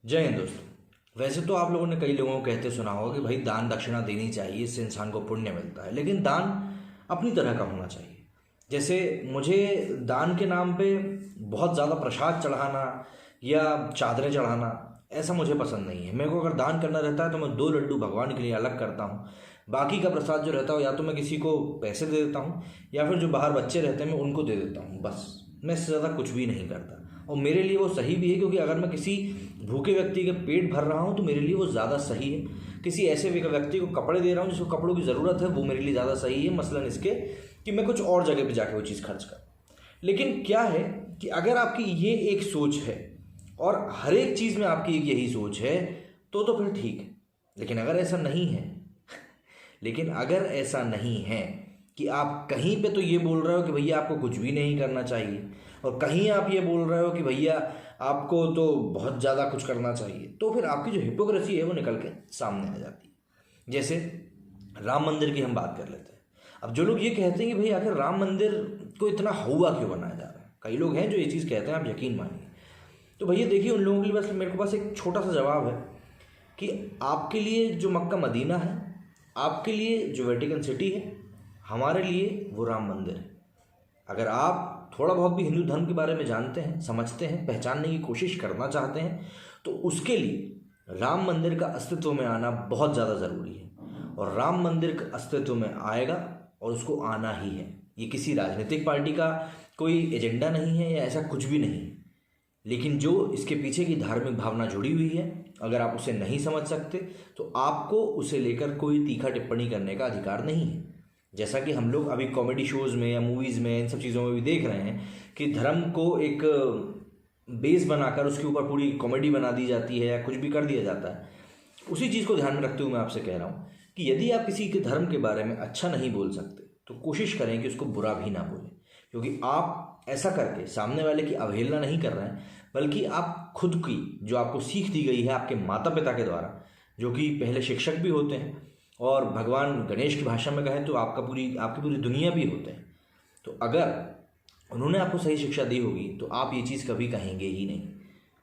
जय हिंद दोस्तों। वैसे तो आप लोगों ने कई लोगों को कहते सुना होगा कि भाई दान दक्षिणा देनी चाहिए, इससे इंसान को पुण्य मिलता है, लेकिन दान अपनी तरह का होना चाहिए। जैसे मुझे दान के नाम पे बहुत ज़्यादा प्रसाद चढ़ाना या चादरें चढ़ाना ऐसा मुझे पसंद नहीं है। मेरे को अगर दान करना रहता है तो मैं 2 लड्डू भगवान के लिए अलग करता हूँ, बाकी का प्रसाद जो रहता है या तो मैं किसी को पैसे दे देता हूँ या फिर जो बाहर बच्चे रहते हैं मैं उनको दे देता हूँ। बस मैं इससे ज़्यादा कुछ भी नहीं करता और मेरे लिए वो सही भी है, क्योंकि अगर मैं किसी भूखे व्यक्ति के पेट भर रहा हूँ तो मेरे लिए वो ज़्यादा सही है। किसी ऐसे व्यक्ति को कपड़े दे रहा हूँ जिसको कपड़ों की ज़रूरत है, वो मेरे लिए ज़्यादा सही है, मसलन इसके कि मैं कुछ और जगह पे जाके वो चीज़ खर्च कर। लेकिन क्या है कि अगर आपकी ये एक सोच है और हर एक चीज़ में आपकी एक यही सोच है तो फिर ठीक है। लेकिन अगर ऐसा नहीं है कि आप कहीं पे तो ये बोल रहे हो कि भैया आपको कुछ भी नहीं करना चाहिए और कहीं आप ये बोल रहे हो कि भैया आपको तो बहुत ज़्यादा कुछ करना चाहिए, तो फिर आपकी जो हिपोक्रेसी है वो निकल के सामने आ जाती है। जैसे राम मंदिर की हम बात कर लेते हैं। अब जो लोग ये कहते हैं कि भाई आखिर राम मंदिर को इतना हुआ क्यों बनाया जा रहा है, कई लोग हैं जो ये चीज़ कहते हैं, आप यकीन मानिए। तो भैया देखिए, उन लोगों के लिए बस मेरे पास एक छोटा सा जवाब है कि आपके लिए जो मक्का मदीना है, आपके लिए जो वेटिकन सिटी है, हमारे लिए वो राम मंदिर है। अगर आप थोड़ा बहुत भी हिंदू धर्म के बारे में जानते हैं, समझते हैं, पहचानने की कोशिश करना चाहते हैं, तो उसके लिए राम मंदिर का अस्तित्व में आना बहुत ज़्यादा ज़रूरी है। और राम मंदिर का अस्तित्व में आएगा और उसको आना ही है। ये किसी राजनीतिक पार्टी का कोई एजेंडा नहीं है या ऐसा कुछ भी नहीं है, लेकिन जो इसके पीछे की धार्मिक भावना जुड़ी हुई है, अगर आप उसे नहीं समझ सकते तो आपको उसे लेकर कोई तीखा टिप्पणी करने का अधिकार नहीं है। जैसा कि हम लोग अभी कॉमेडी शोज़ में या मूवीज़ में, इन सब चीज़ों में भी देख रहे हैं कि धर्म को एक बेस बनाकर उसके ऊपर पूरी कॉमेडी बना दी जाती है या कुछ भी कर दिया जाता है। उसी चीज़ को ध्यान में रखते हुए मैं आपसे कह रहा हूँ कि यदि आप किसी के धर्म के बारे में अच्छा नहीं बोल सकते तो कोशिश करें कि उसको बुरा भी ना बोलें, क्योंकि आप ऐसा करके सामने वाले की अवहेलना नहीं कर रहे हैं, बल्कि आप खुद की जो आपको सीख दी गई है आपके माता पिता के द्वारा, जो कि पहले शिक्षक भी होते हैं और भगवान गणेश की भाषा में कहें तो आपकी पूरी दुनिया भी होते हैं, तो अगर उन्होंने आपको सही शिक्षा दी होगी तो आप ये चीज़ कभी कहेंगे ही नहीं।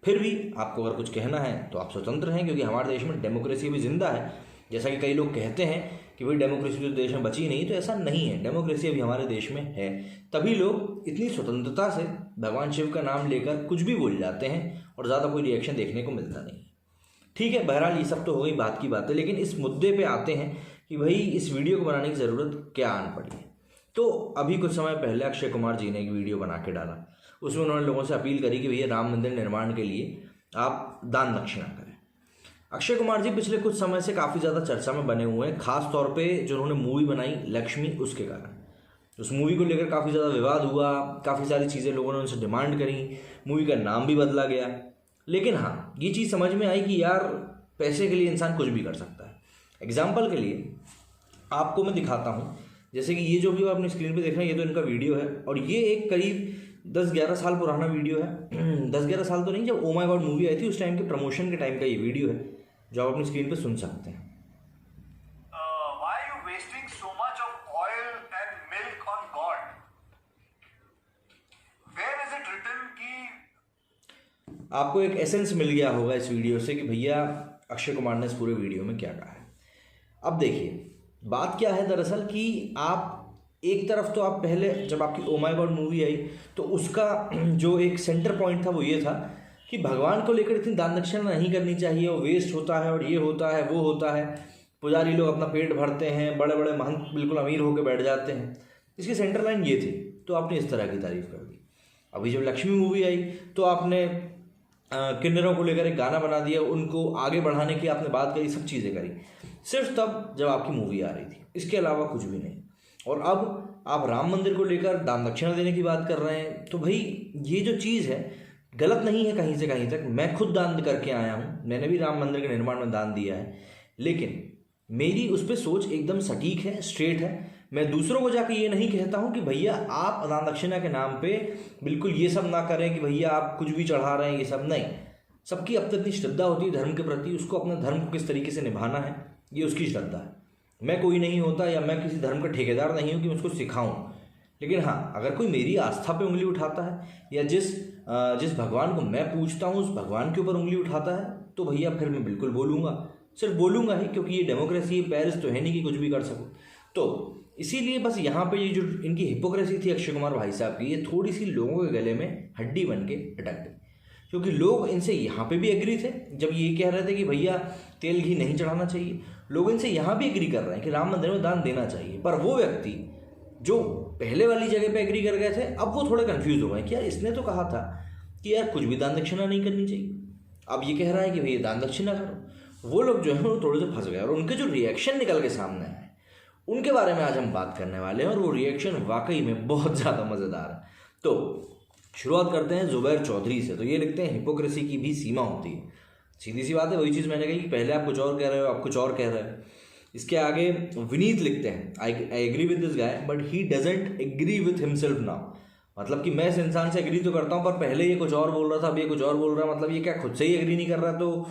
फिर भी आपको अगर कुछ कहना है तो आप स्वतंत्र हैं, क्योंकि हमारे देश में डेमोक्रेसी भी जिंदा है। जैसा कि कई लोग कहते हैं कि भाई डेमोक्रेसी तो देश में बची नहीं, तो ऐसा नहीं है, डेमोक्रेसी अभी हमारे देश में है। तभी लोग इतनी स्वतंत्रता से भगवान शिव का नाम लेकर कुछ भी बोल जाते हैं और ज़्यादा कोई रिएक्शन देखने को मिलता नहीं। ठीक है, बहरहाल ये सब तो हो गई बात की बातें, लेकिन इस मुद्दे पे आते हैं कि भाई इस वीडियो को बनाने की ज़रूरत क्या आन पड़ी है। तो अभी कुछ समय पहले अक्षय कुमार जी ने एक वीडियो बना के डाला, उसमें उन्होंने लोगों से अपील करी कि भैया राम मंदिर निर्माण के लिए आप दान दक्षिणा करें। अक्षय कुमार जी पिछले कुछ समय से काफ़ी ज़्यादा चर्चा में बने हुए हैं, खास तौर पे जो उन्होंने मूवी बनाई लक्ष्मी, उसके कारण उस मूवी को लेकर काफ़ी ज़्यादा विवाद हुआ, काफ़ी सारी चीज़ें लोगों ने उनसे डिमांड करी, मूवी का नाम भी बदला गया। लेकिन हाँ, ये चीज़ समझ में आई कि यार पैसे के लिए इंसान कुछ भी कर सकता है। एग्जाम्पल के लिए आपको मैं दिखाता हूँ, जैसे कि ये जो भी आप अपनी स्क्रीन पे देख रहे हैं, ये तो इनका वीडियो है और ये एक करीब 10-11 साल पुराना वीडियो है। 10-11 साल तो नहीं, जब ओ माय गॉड मूवी आई थी उस टाइम के प्रमोशन के टाइम का ये वीडियो है, जो आप अपनी स्क्रीन पे सुन सकते हैं। Why are you wasting so much of oil and milk on God? Where is it written कि आपको एक एसेंस मिल गया होगा इस वीडियो से कि भैया अक्षय कुमार ने इस पूरे वीडियो में क्या कहा है। अब देखिए बात क्या है दरअसल कि आप एक तरफ तो आप पहले जब आपकी ओ माय गॉड मूवी आई तो उसका जो एक सेंटर पॉइंट था वो ये था कि भगवान को लेकर इतनी दान दक्षिणा नहीं करनी चाहिए, वो वेस्ट होता है और ये होता है वो होता है, पुजारी लोग अपना पेट भरते हैं, बड़े बड़े महंत बिल्कुल अमीर होकर बैठ जाते हैं। इसकी सेंटर लाइन ये थी, तो आपने इस तरह की तारीफ कर दी। अभी जब लक्ष्मी मूवी आई तो आपने किन्नरों को लेकर एक गाना बना दिया, उनको आगे बढ़ाने की आपने बात करी, सब चीज़ें करी, सिर्फ तब जब आपकी मूवी आ रही थी, इसके अलावा कुछ भी नहीं। और अब आप राम मंदिर को लेकर दान दक्षिणा देने की बात कर रहे हैं, तो भाई ये जो चीज़ है गलत नहीं है कहीं से कहीं तक। मैं खुद दान करके आया हूँ, मैंने भी राम मंदिर के निर्माण में दान दिया है, लेकिन मेरी उस पर सोच एकदम सटीक है, स्ट्रेट है। मैं दूसरों को जाके ये नहीं कहता हूँ कि भैया आप दान दक्षिणा के नाम पे बिल्कुल ये सब ना करें कि भैया आप कुछ भी चढ़ा रहे हैं, ये सब नहीं। सबकी अपनी अपनी श्रद्धा होती है धर्म के प्रति, उसको अपने धर्म को किस तरीके से निभाना है ये उसकी श्रद्धा है। मैं कोई नहीं होता या मैं किसी धर्म का ठेकेदार नहीं हूँ कि मैं उसको सिखाऊँ, लेकिन हाँ, अगर कोई मेरी आस्था पे उंगली उठाता है या जिस जिस भगवान को मैं पूछता हूँ उस भगवान के ऊपर उंगली उठाता है तो भैया फिर मैं बिल्कुल बोलूँगा, सिर्फ बोलूँगा ही, क्योंकि ये डेमोक्रेसी है, पेरिस तो है नहीं कि कुछ भी कर सकूँ। तो इसीलिए बस यहाँ पे ये जो इनकी हिपोक्रेसी थी अक्षय कुमार भाई साहब की, ये थोड़ी सी लोगों के गले में हड्डी बन के अटक गई, क्योंकि लोग इनसे यहाँ पे भी एग्री थे जब ये कह रहे थे कि भैया तेल घी नहीं चढ़ाना चाहिए, लोग इनसे यहाँ भी एग्री कर रहे हैं कि राम मंदिर में दान देना चाहिए। पर वो व्यक्ति जो पहले वाली जगह पे एग्री कर गए थे, अब वो थोड़े कंफ्यूज हो गए कि यार इसने तो कहा था कि यार कुछ भी दान दक्षिणा नहीं करनी चाहिए, अब ये कह रहा है कि भैया दान दक्षिणा करो। वो लोग जो है वो थोड़े से फंस गए और उनके जो रिएक्शन निकल के सामने आए उनके बारे में आज हम बात करने वाले हैं, और वो रिएक्शन वाकई में बहुत ज़्यादा मज़ेदार है। तो शुरुआत करते हैं जुबैर चौधरी से। तो ये लिखते हैं हिपोक्रेसी की भी सीमा होती है। सीधी सी बात है, वही चीज़ मैंने कही कि पहले आप कुछ और कह रहे हो, आप कुछ और कह रहे हो। इसके आगे विनीत लिखते हैं, I agree with this guy but he doesn't agree with himself now. मतलब कि मैं इस इंसान से एग्री तो करता हूँ पर पहले ये कुछ और बोल रहा था, अब ये कुछ और बोल रहा है, मतलब ये क्या खुद से ही एग्री नहीं कर रहा, तो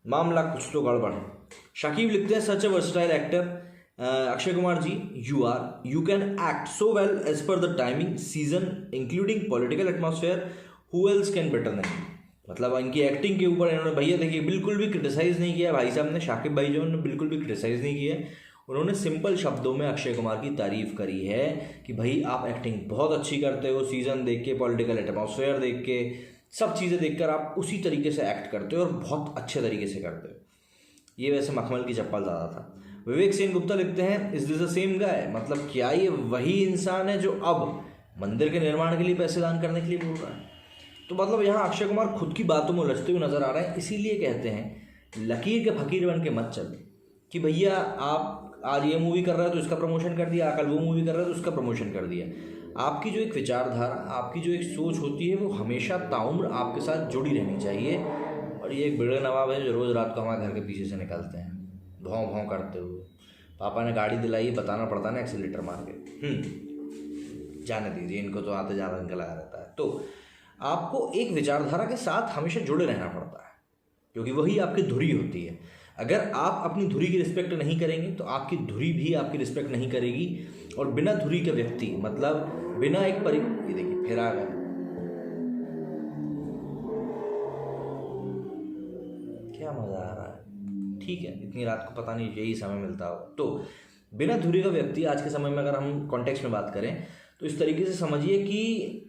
मामला कुछ तो गड़बड़ है। शाकिब लिखते हैं such a versatile actor Akshay Kumar ji, you can act so well as per the timing season including political atmosphere, who else can better than you. मतलब इनकी एक्टिंग के ऊपर इन्होंने भैया देखिए बिल्कुल भी क्रिटिसाइज़ नहीं किया भाई साहब ने, शाकिब भाई जो उन्होंने बिल्कुल भी क्रिटिसाइज़ नहीं किया। उन्होंने सिंपल शब्दों में अक्षय कुमार की तारीफ़ करी है कि भाई आप एक्टिंग बहुत अच्छी करते हो, सीज़न देख के, पॉलिटिकल एटमॉस्फेयर देख के, सब चीज़ें देखकर आप उसी तरीके से एक्ट करते हो और बहुत अच्छे तरीके से करते हो। ये वैसे मखमल की चप्पल ज़्यादा था। विवेक सेन गुप्ता लिखते हैं is this the same guy, मतलब क्या ये वही इंसान है जो अब मंदिर के निर्माण के लिए पैसे दान करने के लिए बोल रहा है। तो मतलब यहाँ अक्षय कुमार खुद की बातों में उलझते हुए नजर आ रहे हैं। इसीलिए कहते हैं लकीर के फकीर बन के मत चल कि भैया आप आज ये मूवी कर रहे हो तो इसका प्रमोशन कर दिया, कल वो मूवी कर रहे हो तो उसका प्रमोशन कर दिया। आपकी जो एक विचारधारा, आपकी जो एक सोच होती है वो हमेशा ताउम्र आपके साथ जुड़ी रहनी चाहिए। और ये एक बड़े नवाब है जो रोज़ रात को हमारे घर के पीछे से निकलते हैं भौं भौं करते हुए, पापा ने गाड़ी दिलाई, बताना पड़ता ना एक्सीलेटर मार के, जाने दीजिए, इनको तो आते जाते इनका लगा रहता है। तो आपको एक विचारधारा के साथ हमेशा जुड़े रहना पड़ता है क्योंकि वही आपकी धुरी होती है। अगर आप अपनी धुरी की रिस्पेक्ट नहीं करेंगे तो आपकी धुरी भी आपकी रिस्पेक्ट नहीं करेगी। और बिना धुरी के व्यक्ति, मतलब बिना एक ये देखिए फिर आ गया, क्या मज़ा आ रहा है। ठीक है, इतनी रात को पता नहीं यही समय मिलता हो। तो बिना धुरी का व्यक्ति आज के समय में अगर हम कॉन्टेक्स्ट में बात करें तो इस तरीके से समझिए कि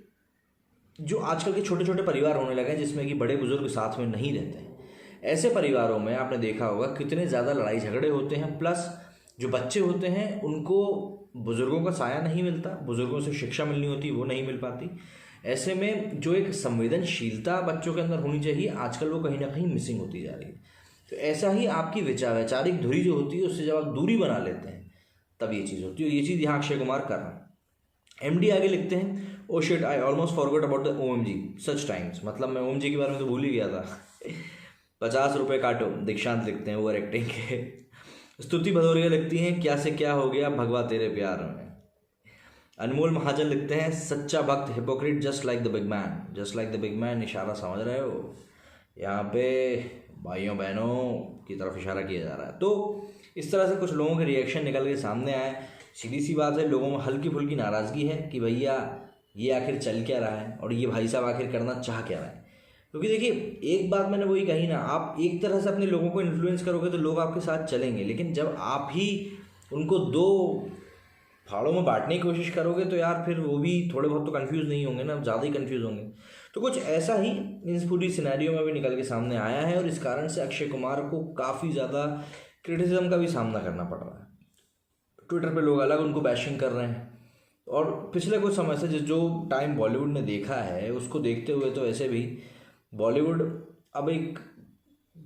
जो आजकल के छोटे छोटे परिवार होने लगे हैं जिसमें कि बड़े बुजुर्ग साथ में नहीं रहते हैं, ऐसे परिवारों में आपने देखा होगा कितने ज़्यादा लड़ाई झगड़े होते हैं। प्लस जो बच्चे होते हैं उनको बुजुर्गों का साया नहीं मिलता, बुजुर्गों से शिक्षा मिलनी होती वो नहीं मिल पाती। ऐसे में जो एक संवेदनशीलता बच्चों के अंदर होनी चाहिए आजकल वो कहीं ना कहीं मिसिंग होती जा रही है। तो ऐसा ही आपकी वैचारिक धुरी जो होती है उससे जब आप दूरी बना लेते हैं तब ये चीज़ होती है। ये चीज़ यहाँ अक्षय कुमार कर रहे हैं। एमडी आगे लिखते हैं oh shit I almost forgot about the OMG such times, मतलब मैं ओएमजी के बारे में तो भूल ही गया था। 50 रुपये काटो, दीक्षांत लिखते हैं ओवर एक्टिंग के। स्तुति भदौरिया लिखती हैं क्या से क्या हो गया भगवा तेरे प्यार में। अनमोल महाजन लिखते हैं सच्चा भक्त hypocrite just like the big man, just like the big man. इशारा समझ रहे हो, यहाँ पे भाइयों बहनों की तरफ इशारा किया जा रहा है। तो इस तरह से कुछ लोगों के रिएक्शन निकल के सामने आए। सीधी सी बात है, लोगों में हल्की फुल्की नाराज़गी है कि भैया ये आखिर चल क्या रहा है और ये भाई साहब आखिर करना चाह क्या रहे हैं। क्योंकि देखिए एक बात मैंने वही कही ना, आप एक तरह से अपने लोगों को इन्फ्लुएंस करोगे तो लोग आपके साथ चलेंगे, लेकिन जब आप ही उनको दो फाड़ों में बांटने की कोशिश करोगे तो यार फिर वो भी थोड़े बहुत तो कंफ्यूज नहीं होंगे ना, ज़्यादा ही कंफ्यूज होंगे। तो कुछ ऐसा ही इस पूरी सिनेरियो में भी निकल के सामने आया है और इस कारण से अक्षय कुमार को काफ़ी ज़्यादा क्रिटिसिज्म का भी सामना करना पड़ रहा है। ट्विटर पे लोग अलग उनको बैशिंग कर रहे हैं। और पिछले कुछ समय से जो टाइम बॉलीवुड ने देखा है उसको देखते हुए तो ऐसे भी बॉलीवुड अब एक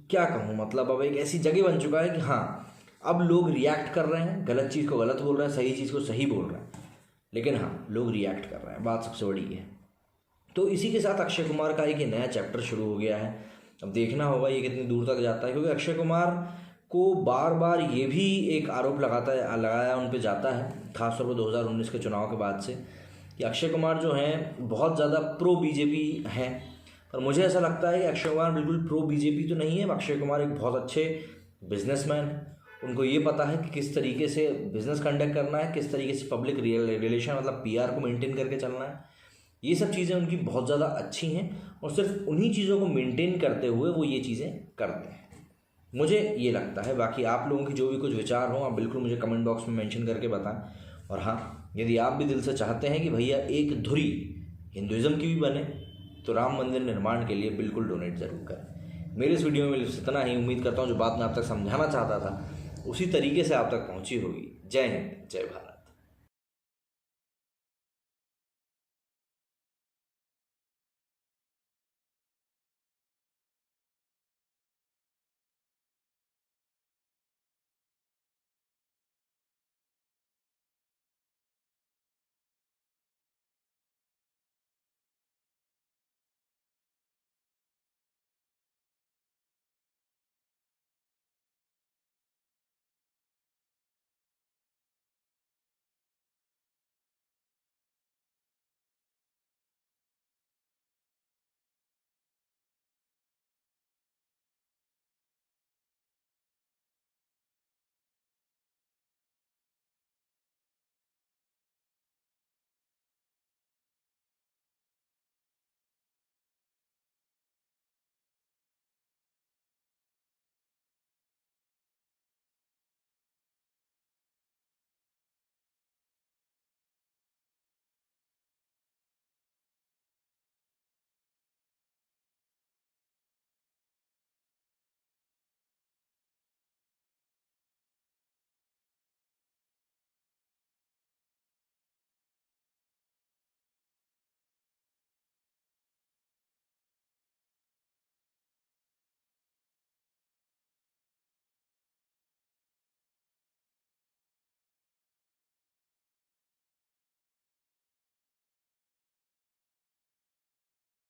क्या कहूँ, मतलब अब एक ऐसी जगह बन चुका है कि हाँ अब लोग रिएक्ट कर रहे हैं, गलत चीज़ को गलत बोल रहे हैं, सही चीज़ को सही बोल रहे हैं, लेकिन हाँ लोग रिएक्ट कर रहे हैं, बात सबसे बड़ी है। तो इसी के साथ अक्षय कुमार का एक नया चैप्टर शुरू हो गया है। अब देखना होगा ये कितनी दूर तक जाता है, क्योंकि अक्षय कुमार को बार बार ये भी एक आरोप लगाया उन पे जाता है, खासतौर पर 2019 के चुनाव के बाद से, कि अक्षय कुमार जो हैं बहुत ज़्यादा प्रो बीजेपी हैं। पर मुझे ऐसा लगता है कि अक्षय कुमार बिल्कुल प्रो बीजेपी तो नहीं है। अक्षय कुमार एक बहुत अच्छे बिजनेसमैन हैं, उनको ये पता है कि किस तरीके से बिज़नेस कंडक्ट करना है, किस तरीके से पब्लिक रिलेशन मतलब PR को मेंटेन करके चलना है। ये सब चीज़ें उनकी बहुत ज़्यादा अच्छी हैं और सिर्फ उन्हीं चीज़ों को मेंटेन करते हुए वो ये चीज़ें करते हैं, मुझे ये लगता है। बाकी आप लोगों की जो भी कुछ विचार हो आप बिल्कुल मुझे कमेंट बॉक्स में मेंशन करके बताएं। और हाँ, यदि आप भी दिल से चाहते हैं कि भैया एक धुरी हिंदुज़म की भी बने तो राम मंदिर निर्माण के लिए बिल्कुल डोनेट ज़रूर करें। मेरे इस वीडियो में इतना ही। उम्मीद करता हूँ जो बात मैं आप तक समझाना चाहता था उसी तरीके से आप तक पहुँची होगी। जय हिंद, जय भारत।